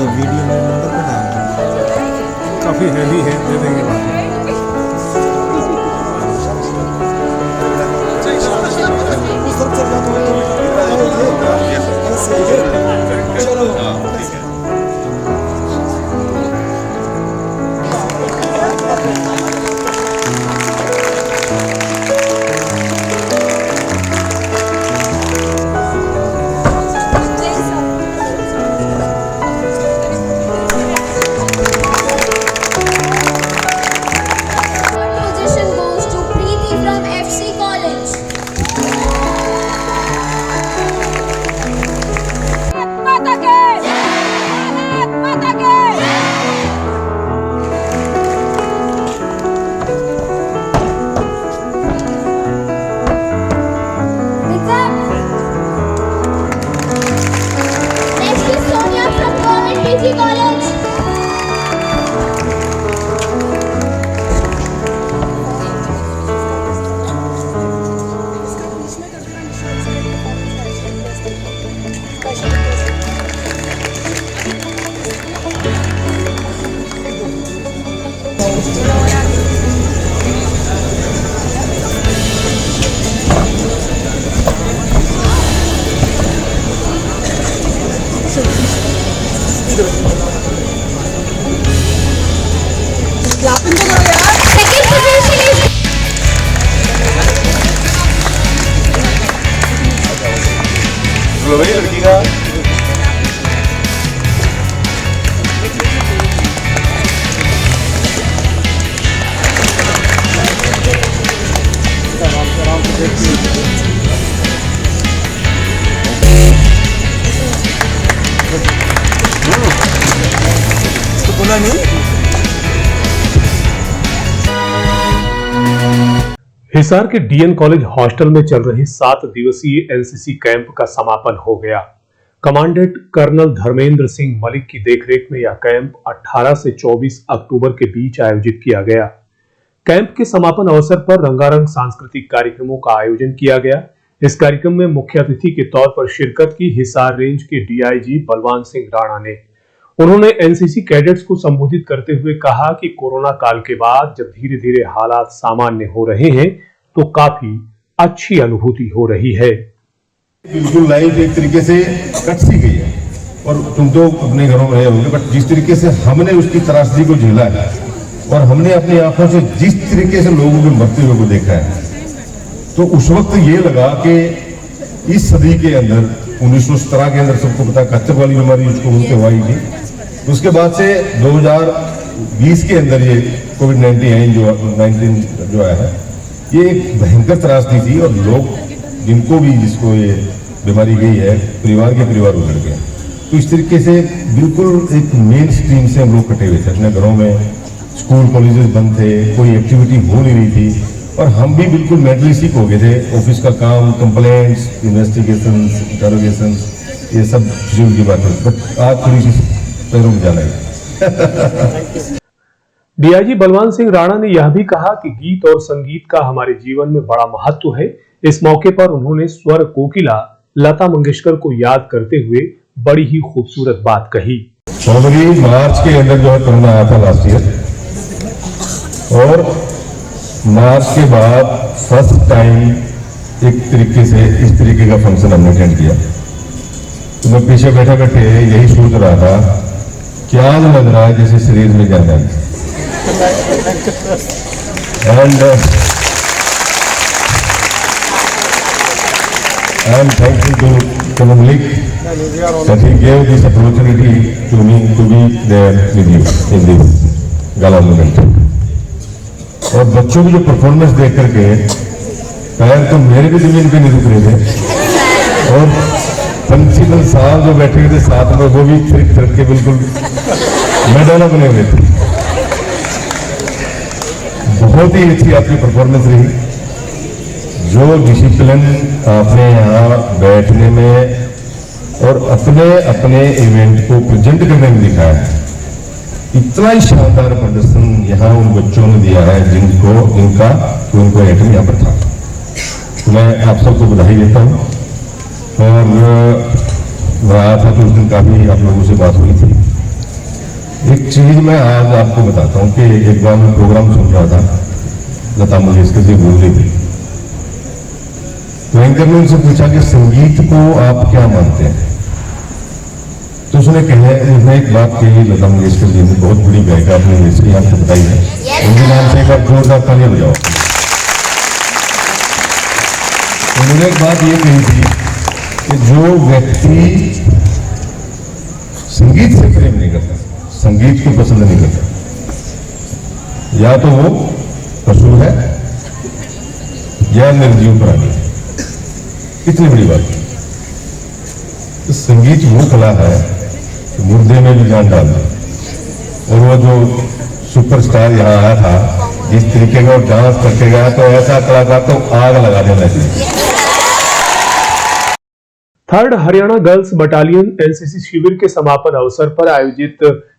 Video में number पे डाल दूँगा, काफ़ी हैवी है, दे देंगे बाद में। लड़की का तो बोला नहीं। हिसार के डीएन कॉलेज हॉस्टल में चल रहे 7 दिवसीय एनसीसी कैंप का समापन हो गया। कमांडेंट कर्नल धर्मेंद्र सिंह मलिक की देखरेख में यह कैंप 18 से 24 अक्टूबर के बीच आयोजित किया गया। कैंप के समापन अवसर पर रंगारंग सांस्कृतिक कार्यक्रमों का आयोजन किया गया। इस कार्यक्रम में मुख्य अतिथि के तौर पर शिरकत की हिसार रेंज के डीआईजी बलवान सिंह राणा ने। उन्होंने एनसीसी कैडेट्स को संबोधित करते हुए कहा कि कोरोना काल के बाद जब धीरे धीरे हालात सामान्य हो रहे हैं तो काफी अच्छी अनुभूति हो रही है। बिल्कुल लाइफ एक तरीके से कट सी गई है और तुम तो अपने घरों में रहे होंगे, बट जिस तरीके से हमने उसकी त्रासदी को झेला है और हमने अपनी आंखों से जिस तरीके से लोगों के मरते हुए को देखा है, तो उस वक्त ये लगा कि इस सदी के अंदर 1917 के अंदर सबको पता कच्चक वाली बीमारी उसको बोलते हुआ ही थी। उसके बाद से 2020 के अंदर ये कोविड-19 जो आया है, ये एक भयंकर त्रासदी थी और लोग जिनको भी जिसको ये बीमारी गई है परिवार के परिवार उजड़ गए। तो इस तरीके से बिल्कुल एक मेन स्ट्रीम से हम लोग कटे हुए थे अपने घरों में। स्कूल कॉलेजेस बंद थे, कोई एक्टिविटी हो नहीं रही थी और हम भी बिल्कुल मेंटली सिक हो गए थे। ऑफिस का काम, कंप्लेंट्स, इन्वेस्टिगेशंस, इंटरोगेशंस, ये सब फिजूल की बात है। बट आज थोड़ी सी पैरों में जाना है। डीआईजी बलवान सिंह राणा ने यह भी कहा कि गीत और संगीत का हमारे जीवन में बड़ा महत्व है। इस मौके पर उन्होंने स्वर कोकिला लता मंगेशकर को याद करते हुए बड़ी ही खूबसूरत बात कही। फरवरी मार्च के अंदर जो है कोरोना आया था लास्ट ईयर, और मार्च के बाद फर्स्ट टाइम एक तरीके से इस तरीके का फंक्शन हमने अटेंड किया। तो मैं पीछे बैठे बैठे यही सोच रहा था, क्या लग रहा है जैसे शरीर में जाना है। And I am thankful to Mr. Malik that he gave this opportunity to me to be there with you in this gala moment. और बच्चों की जो परफॉर्मेंस देख करके पैर तो मेरे भी जमीन पे नहीं रुक रहे थे, और प्रिंसिपल साहब जो बैठे हुए थे साथ में वो भी थिरक थिरक के बिल्कुल मैदाना बने हुए थे। बहुत ही अच्छी आपकी परफॉर्मेंस रही। जो डिसिप्लिन आपने यहाँ बैठने में और अपने अपने इवेंट को प्रेजेंट करने में दिखाया है, इतना ही शानदार प्रदर्शन यहाँ उन बच्चों ने दिया है जिनका आइटम यहाँ पर था। तो मैं आप सबको बधाई देता हूँ। और मैं आया था तो उस दिन काफी आप लोगों से बात हुई थी। एक चीज मैं आज आपको बताता हूँ कि एक बार मैं प्रोग्राम सुन रहा था, लता मंगेशकर जी बोल रही थी, तो एंकर ने उनसे पूछा कि संगीत को आप क्या मानते हैं। तो उसने एक बात कही, लता मंगेशकर जी ने, बहुत बड़ी गायिका अपनी हिस्ट्री आपको बताई है, उनके नाम से एक बार जोरदार तालियां बजाओ। उन्होंने एक बात ये कही थी कि जो व्यक्ति संगीत से प्रेम नहीं करता, संगीत को पसंद नहीं करता, या तो वो पशु है या निर्जीव प्राणी। कितनी बड़ी बात है। तो संगीत वो कला है कि मुर्दे में भी जान डाल दे। और वो जो सुपरस्टार यहाँ आया था, जिस तरीके का डांस करके गया, तो ऐसा कलाकार तो आग लगा देना चाहिए। Third Haryana girls battalion NCC शिविर के समापन अवसर पर आयोजित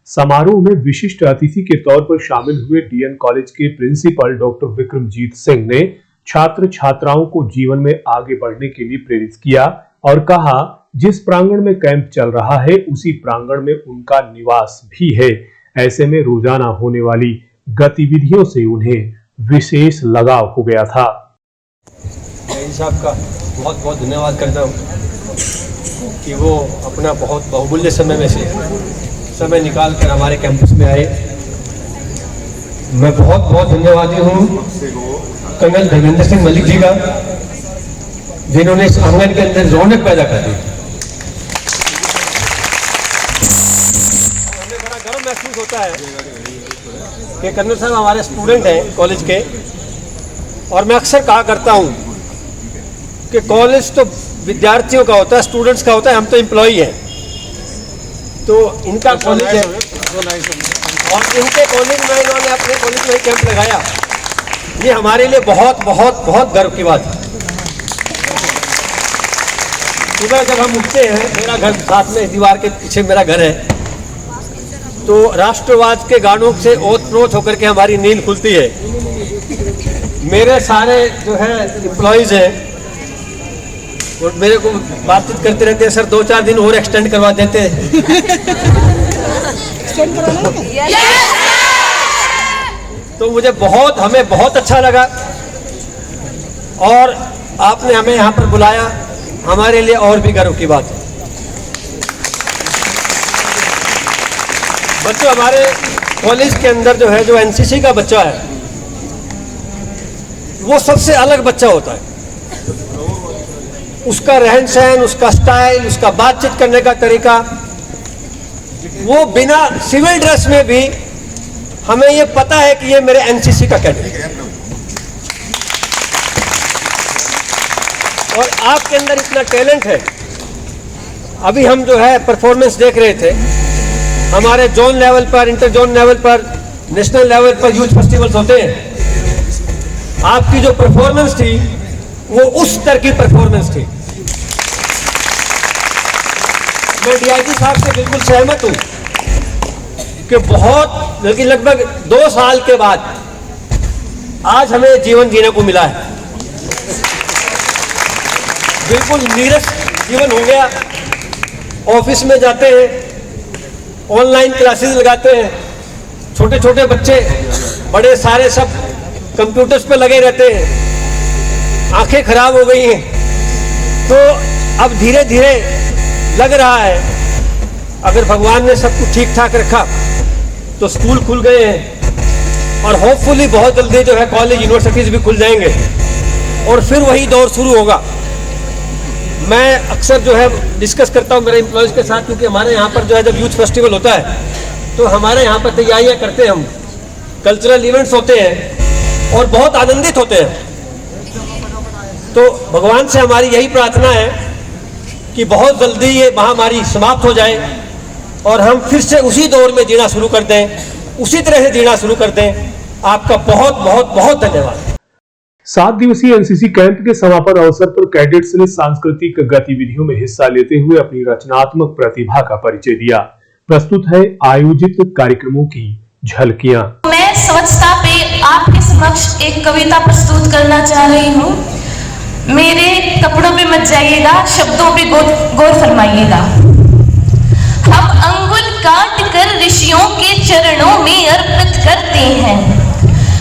समारोह में विशिष्ट अतिथि के तौर पर शामिल हुए डीएन कॉलेज के प्रिंसिपल डॉक्टर विक्रमजीत सिंह ने छात्र छात्राओं को जीवन में आगे बढ़ने के लिए प्रेरित किया और कहा, जिस प्रांगण में कैंप चल रहा है उसी प्रांगण में उनका निवास भी है। ऐसे में रोजाना होने वाली गतिविधियों से उन्हें विशेष लगाव हो गया था। साहब का बहुत बहुत धन्यवाद करता हूँ कि वो अपना बहुत बहुमूल्य समय में से समय निकाल कर हमारे कैंपस में आए। मैं बहुत बहुत धन्यवादी हूँ कर्नल धर्मेंद्र सिंह मलिक जी का, जिन्होंने इस आंगन के अंदर रौनक पैदा कर दी। हमें बड़ा गर्व महसूस होता है कि कर्नल साहब हमारे स्टूडेंट हैं कॉलेज के, और मैं अक्सर कहा करता हूँ कि कॉलेज तो विद्यार्थियों का होता है, स्टूडेंट्स का होता है, हम तो एम्प्लॉई हैं। तो इनका कॉलेज है और इनके कॉलेज में इन्होंने अपने कॉलेज में कैंप लगाया, ये हमारे लिए बहुत बहुत बहुत गर्व की बात है। सुबह जब हम उठते हैं, मेरा घर साथ में दीवार के पीछे मेरा घर है, तो राष्ट्रवाद के गानों से ओत-प्रोत होकर के हमारी नींद खुलती है। मेरे सारे जो है एम्प्लॉइज हैं और मेरे को बातचीत करते रहते हैं, सर 2-4 दिन और एक्सटेंड करवा देते हैं। तो मुझे हमें बहुत अच्छा लगा और आपने हमें यहाँ पर बुलाया, हमारे लिए और भी गर्व की बात है। बच्चों, हमारे कॉलेज के अंदर जो है, जो एनसीसी का बच्चा है, वो सबसे अलग बच्चा होता है। उसका रहन सहन, उसका स्टाइल, उसका बातचीत करने का तरीका, वो बिना सिविल ड्रेस में भी हमें ये पता है कि ये मेरे एनसीसी का कैडेट है। और आपके अंदर इतना टैलेंट है। अभी हम जो है परफॉर्मेंस देख रहे थे, हमारे जोन लेवल पर, इंटर जोन लेवल पर, नेशनल लेवल पर यूथ फेस्टिवल्स होते हैं। आपकी जो परफॉर्मेंस थी वो उस स्तर की परफॉर्मेंस थी। मैं डीआईजी साहब से बिल्कुल सहमत हूं कि बहुत, लेकिन लगभग 2 साल के बाद आज हमें जीवन जीने को मिला है। बिल्कुल नीरस जीवन हो गया। ऑफिस में जाते हैं, ऑनलाइन क्लासेस लगाते हैं, छोटे छोटे बच्चे बड़े सारे सब कंप्यूटर्स पे लगे रहते हैं, आंखें खराब हो गई हैं। तो अब धीरे धीरे लग रहा है, अगर भगवान ने सब कुछ ठीक ठाक रखा तो स्कूल खुल गए हैं और होपफुली बहुत जल्दी जो है कॉलेज यूनिवर्सिटीज भी खुल जाएंगे और फिर वही दौर शुरू होगा। मैं अक्सर जो है डिस्कस करता हूँ मेरे एम्प्लॉयज़ के साथ, क्योंकि हमारे यहाँ पर जो है जब यूथ फेस्टिवल होता है तो हमारे यहाँ पर तैयारियाँ करते हैं, हम कल्चरल इवेंट्स होते हैं और बहुत आनंदित होते हैं। तो भगवान से हमारी यही प्रार्थना है कि बहुत जल्दी ये महामारी समाप्त हो जाए और हम फिर से उसी दौर में जीना शुरू कर दें, उसी तरह से जीना शुरू कर दें। आपका बहुत बहुत बहुत धन्यवाद। 7 दिवसीय एनसीसी कैंप के समापन अवसर पर कैडेट्स ने सांस्कृतिक गतिविधियों में हिस्सा लेते हुए अपनी रचनात्मक प्रतिभा का परिचय दिया। प्रस्तुत है आयोजित कार्यक्रमों की झलकियां। मैं स्वच्छता पे आपके समक्ष एक कविता प्रस्तुत करना चाह रही हूँ। मेरे कपड़ों पे मत जाइएगा, शब्दों पे गौर फरमाइएगा। हम अंगुल काट कर ऋषियों के चरणों में अर्पित करते हैं,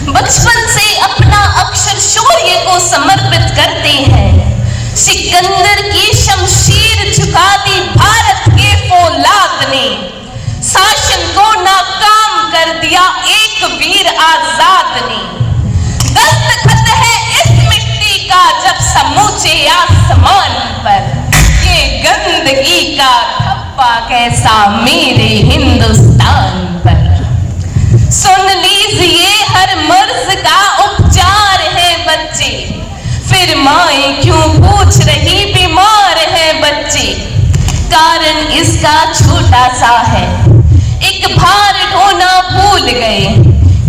बचपन से अपना अक्षर शौर्य को समर्पित करते हैं। सिकंदर की शमशीर झुका दी भारत के फौलाद ने, शासन को नाकाम कर दिया एक वीर आजाद ने। दस्तखत है इस मिट्टी का जब समूचे आसमान पर, ये गंदगी का धब्बा कैसा मेरे हिंदुस्तान पर। सुन लीजिए हर मर्ज का उपचार है बच्चे, फिर माएं क्यों पूछ रही बीमार है बच्चे। कारण इसका छोटा सा है, एक भार ढोना भूल गए,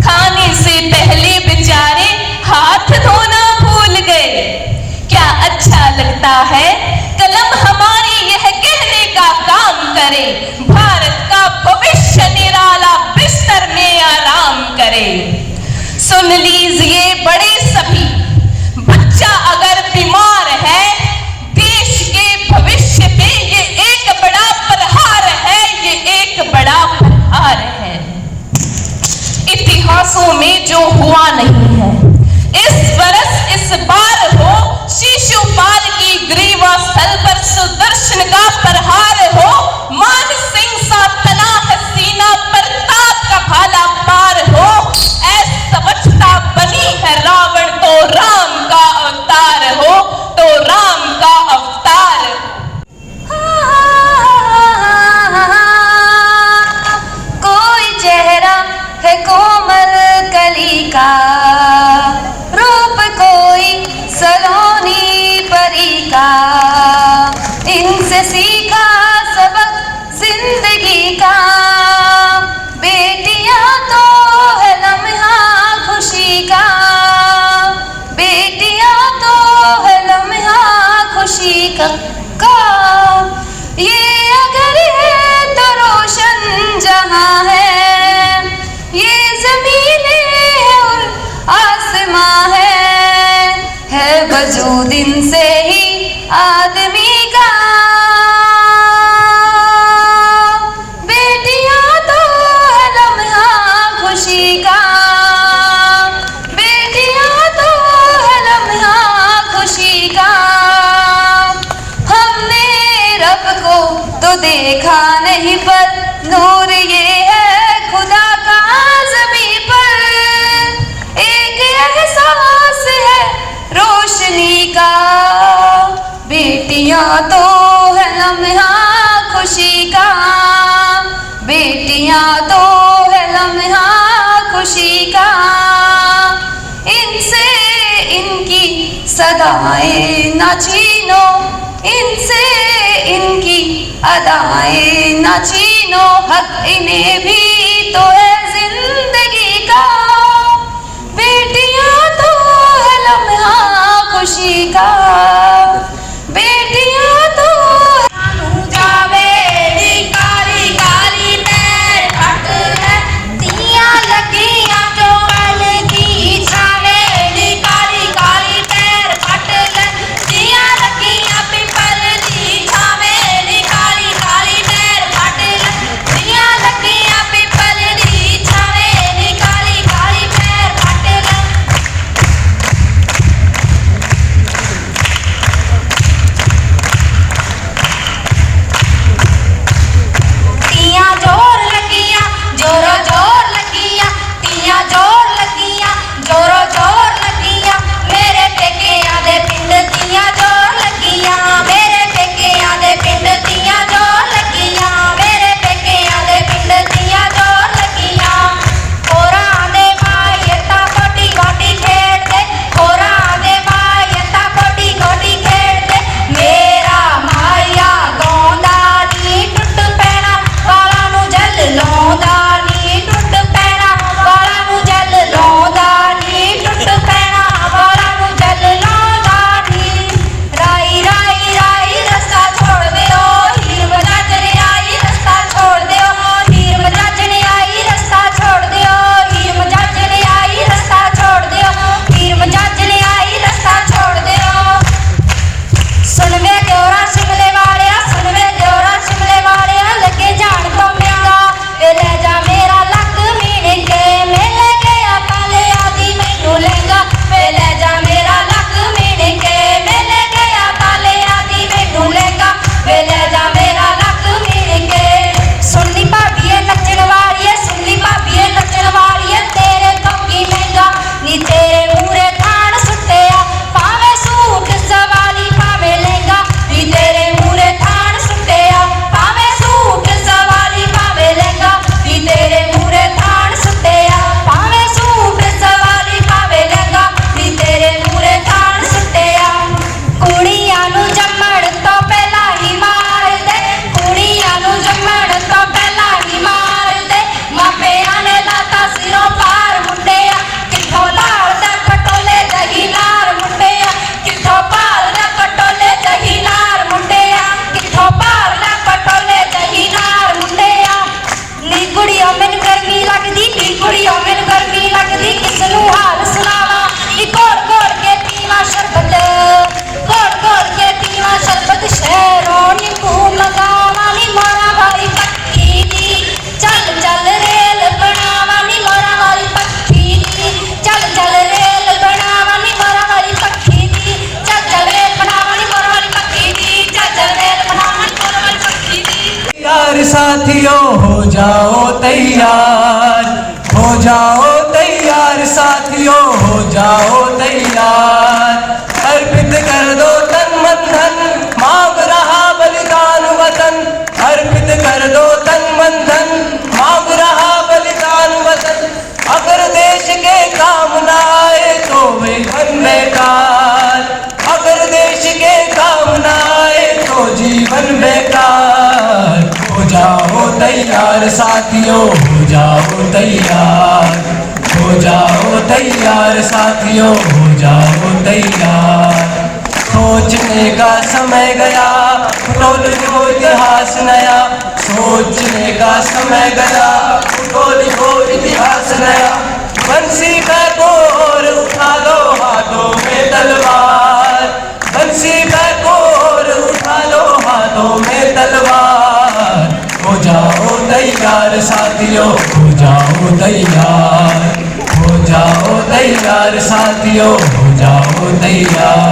खाने से पहले बेचारे हाथ धोना भूल गए। क्या अच्छा लगता है कलम हमारी यह कहने का काम करे, भारत का भविष्य निराला बिस्तर में आराम करे। सुन लीजिए बड़े सभी, बच्चा अगर बीमार है, देश के भविष्य पे ये एक बड़ा प्रहार है, ये एक बड़ा प्रहार है। इतिहासों में जो हुआ नहीं है, इस बरस इस बार हो, शिशुपाल की ग्रीवा स्थल पर सुदर्शन का प्रहार हो, मान सिंह सा तना है सीना पर ताप का भाला पार हो। ऐसा बचता बनी है रावण तो राम का अवतार हो, तो राम का अवतार हो। कोई चेहरा है कोमल कली का, रूप कोई सलोनी परी का, इनसे सीखा सबक जिंदगी का। बेटियां तो है लम्हा खुशी का, बेटियां तो है लम्हा खुशी का। ये अगर है तो रोशन जहां है, ये ज़मीनें है और आसमां है वजूद इनसे ही आदमी का। बेटियां तो है लम्हा खुशी का, बेटियां तो है लम्हा खुशी का। हमने रब को तो देखा नहीं, पर नूर ये है खुदा का ज़मीं पर। एक एहसास है रोशनी का, बेटियां तो है लम्हा खुशी का, बेटियां तो है लम्हा खुशी का। इनसे इनकी सदाएं ना छीनो, इनसे इनकी अदाएं ना छीनो, हक इन्हें भी तो है जिंदगी का। बेटियां तो है खुशी का बेटियां तो सानू जावे दी काली काली पैर फट है तियां लगियां चोल की छावे दी काली काली पैर फट है तियां लगियां पिपल दी छावे दी काली काली पैर फट है तियां लगियां पिपल दी छावे दी काली काली पैर फट है तियां जोर लगियां जोरो जोर लगियां तियां जोर लगियां जोरो जोर लगियां मेरे पेकियां दे पिंड तियां जोर लगियां मेरे पेकियां दे पिंड तियां जोर लगियां मेरे पेकियां दे पिंड तियां जोर लगियां होरां दे मायता कोटी कोटी खेड़दे होरां दे मायता कोटी कोटी खेड़दे मेरा माया गौंदा नी टुट पैना वाला नू जल लौंदा नी टुट पैना वाला नू जल लौंदा नी टुट पैना वाला नू जल लौंदा नी राई राई राई रस्ता छोड़ दियो हीर मजाजने आई रस्ता छोड़ दियो हीर मजाजने आई रस्ता छोड़ दियो हीर मजाजने आई रस्ता छोड़ दियो हीर मजाजने आई रस्ता छोड़ दियो सुन वे दियोरा शिमले वालिया सुन वे दियोरा शिमले वालिया लगे जान तो मेरा वे ले जा मेरा लक मीने के मेले गया पाले आदि मैनू लेगा वे ले जा मेरा लक मीने के मेले गया पाले आदि मैनू लेगा वे ले जा मेरा लक मीने के सुननी भाभी नचन वाली है सुननी भाभी नचन वाली है तेरे तो की महंगा नी तेरे मूरे थान सुट्टिया पावे सूट सवाली पावे लहंगा नी तेरे मूरे थान सुट्टिया पावे सूट सवाली पावे लहंगा नी तेरे मूरे थान सुट्टिया पावे सूट सवाली पावे लहंगा नी तेरे मूरे थान सुट्टिया कुड़ियां नू जम्मण तो पहला ही मार दे कुड़ियां नू जम्मण तो पहला ही मार दे मापियां ने लाता सिरों पार मुंडिया किथों लालदा कटोले जही नार मुंडिया किथों पालदा कटोले जही नार मुंडिया किथों पालदा कटोले जही नार मुंडिया नी कुड़ियों मैनू गर्मी लगदी नी कुड़ियों मैनू गर्मी लगदी किसनू हाल सुनावा नी घोल घोल के पीवा शरबत घोल घोल के पीवा शरबत शहरों नींबू मंगावा नी मोरा वाली पक्की दी चल चल रेल बनावा नी मोरा वाली पक्की दी चल चल रेल बनावा नी मोरा वाली पक्की दी चल चल रेल बनावा नी मोरा वाली पक्की दी चल चल रेल बनावा नी मोरा वाली पक्की दी यार साथियों हो जाओ तैयार हो जाओ तैयार साथियों हो जाओ तैयार अर्पित कर दो तन मन धन मांग रहा बलिदान वतन अर्पित कर दो तन मन धन मांग रहा बलिदान वतन अगर देश के काम न आए तो वे धन बेकार अगर देश के काम न आए तो जीवन बेकार हो जाओ तैयार साथियों हो जाओ तैयार हो जाओ तैयार साथियों हो जाओ तैयार सोचने का समय गया टोल को इतिहास नया सोचने का समय गया टोल को इतिहास नया बंसी का कोर उठा लो हाथों में तलवार बंसी का कोर उठा लो हाथों में तलवार हो जाओ तैयार साथियों हो जाओ तैयार हो जाओ तैयार साथियों हो जाओ तैयार